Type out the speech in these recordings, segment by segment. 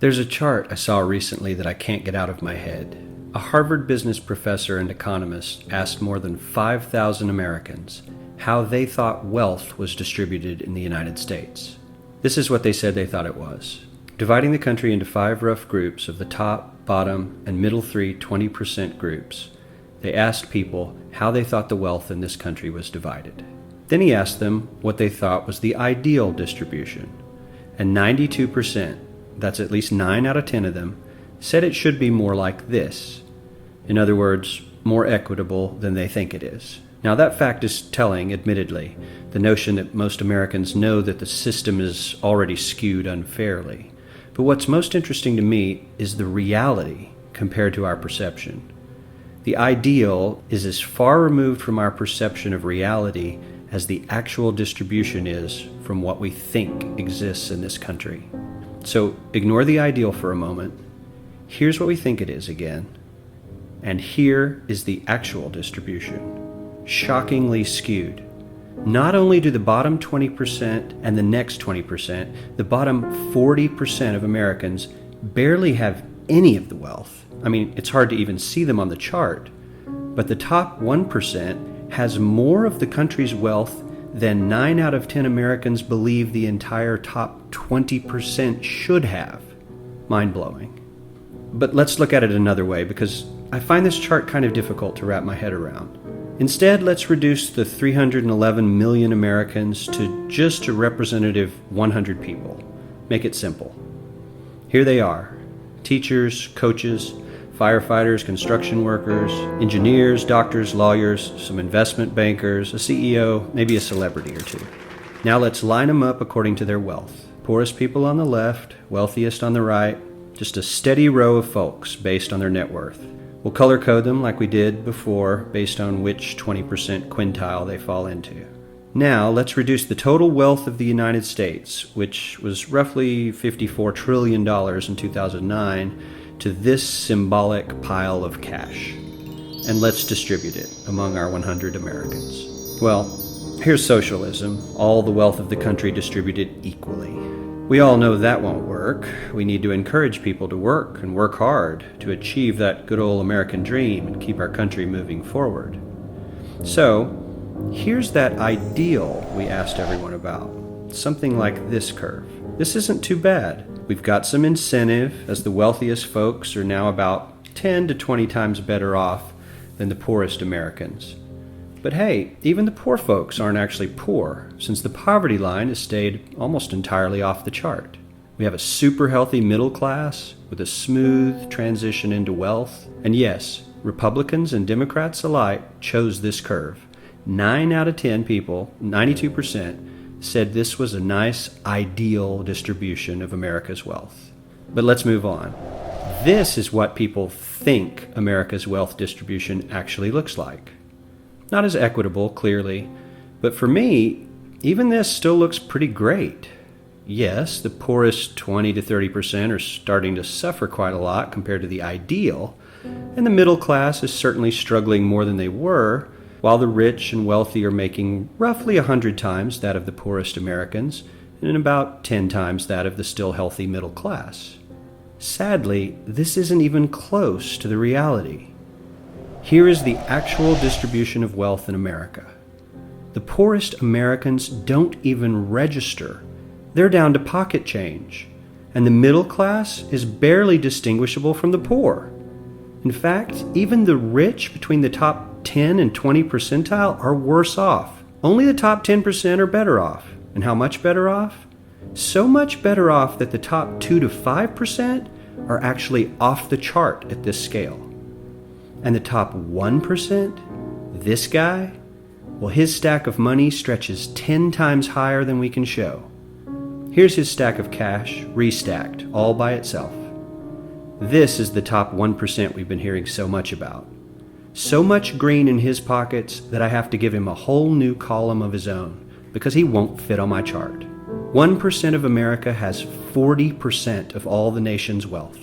There's a chart I saw recently that I can't get out of my head. A Harvard business professor and economist asked more than 5,000 Americans how they thought wealth was distributed in the United States. This is what they said they thought it was. Dividing the country into 5 rough groups of the top, bottom, and middle 3 20% groups, they asked people how they thought the wealth in this country was divided. Then he asked them what they thought was the ideal distribution. And 92%, that's at least 9 out of 10 of them, said it should be more like this. In other words, more equitable than they think it is. Now that fact is telling, admittedly, the notion that most Americans know that the system is already skewed unfairly. But what's most interesting to me is the reality compared to our perception. The ideal is as far removed from our perception of reality as the actual distribution is from what we think exists in this country. So ignore the ideal for a moment. Here's what we think it is again. And here is the actual distribution. Shockingly skewed. Not only do the bottom 20% and the next 20%, the bottom 40% of Americans barely have any of the wealth. I mean, it's hard to even see them on the chart. But the top 1% has more of the country's wealth than 9 out of 10 Americans believe the entire top 20% should have. Mind-blowing. But let's look at it another way, because I find this chart kind of difficult to wrap my head around. Instead, let's reduce the 311 million Americans to just a representative 100 people. Make it simple. Here they are: teachers, coaches, firefighters, construction workers, engineers, doctors, lawyers, some investment bankers, a CEO, maybe a celebrity or two. Now let's line them up according to their wealth. Poorest people on the left, wealthiest on the right, just a steady row of folks based on their net worth. We'll color code them like we did before based on which 20% quintile they fall into. Now let's reduce the total wealth of the United States, which was roughly $54 trillion in 2009, to this symbolic pile of cash. And let's distribute it among our 100 Americans. Well, here's socialism, all the wealth of the country distributed equally. We all know that won't work. We need to encourage people to work and work hard to achieve that good old American dream and keep our country moving forward. So, here's that ideal we asked everyone about. Something like this curve. This isn't too bad. We've got some incentive, as the wealthiest folks are now about 10 to 20 times better off than the poorest Americans. But hey, even the poor folks aren't actually poor, since the poverty line has stayed almost entirely off the chart. We have a super healthy middle class with a smooth transition into wealth. And yes, Republicans and Democrats alike chose this curve. 9 out of 10 people, 92%, said this was a nice, ideal distribution of America's wealth. But let's move on. This is what people think America's wealth distribution actually looks like. Not as equitable, clearly, but for me, even this still looks pretty great. Yes, the poorest 20 to 30% are starting to suffer quite a lot compared to the ideal, and the middle class is certainly struggling more than they were, while the rich and wealthy are making roughly 100 times that of the poorest Americans and about 10 times that of the still healthy middle class. Sadly, this isn't even close to the reality. Here is the actual distribution of wealth in America. The poorest Americans don't even register. They're down to pocket change, and the middle class is barely distinguishable from the poor. In fact, even the rich between the top 10 and 20 percentile are worse off. Only the top 10% are better off. And how much better off? So much better off that the top 2 to 5% are actually off the chart at this scale. And the top 1%, this guy, well, his stack of money stretches 10 times higher than we can show. Here's his stack of cash, restacked, all by itself. This is the top 1% we've been hearing so much about. So much green in his pockets that I have to give him a whole new column of his own, because he won't fit on my chart. 1% of America has 40% of all the nation's wealth.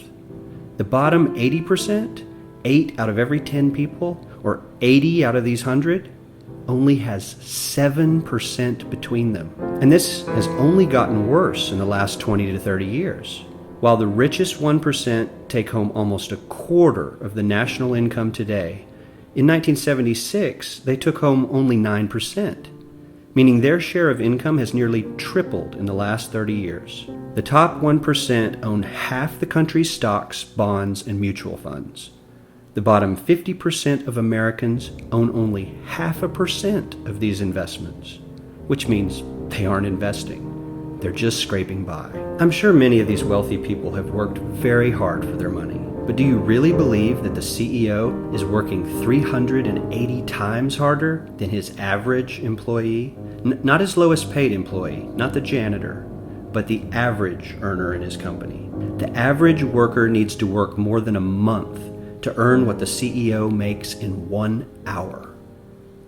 The bottom 80%, 8 out of every 10 people, or 80 out of these 100, only has 7% between them. And this has only gotten worse in the last 20 to 30 years. While the richest 1% take home almost a quarter of the national income today, in 1976 they took home only 9%, meaning their share of income has nearly tripled in the last 30 years. The top 1% own half the country's stocks, bonds, and mutual funds. The bottom 50% of Americans own only 0.5% of these investments, which means they aren't investing. They're just scraping by. I'm sure many of these wealthy people have worked very hard for their money, but do you really believe that the CEO is working 380 times harder than his average employee? Not his lowest paid employee, not the janitor, but the average earner in his company. The average worker needs to work more than a month to earn what the CEO makes in 1 hour.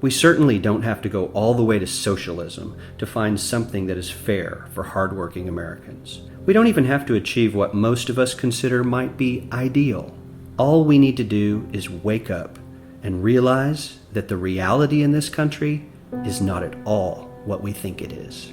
We certainly don't have to go all the way to socialism to find something that is fair for hardworking Americans. We don't even have to achieve what most of us consider might be ideal. All we need to do is wake up and realize that the reality in this country is not at all what we think it is.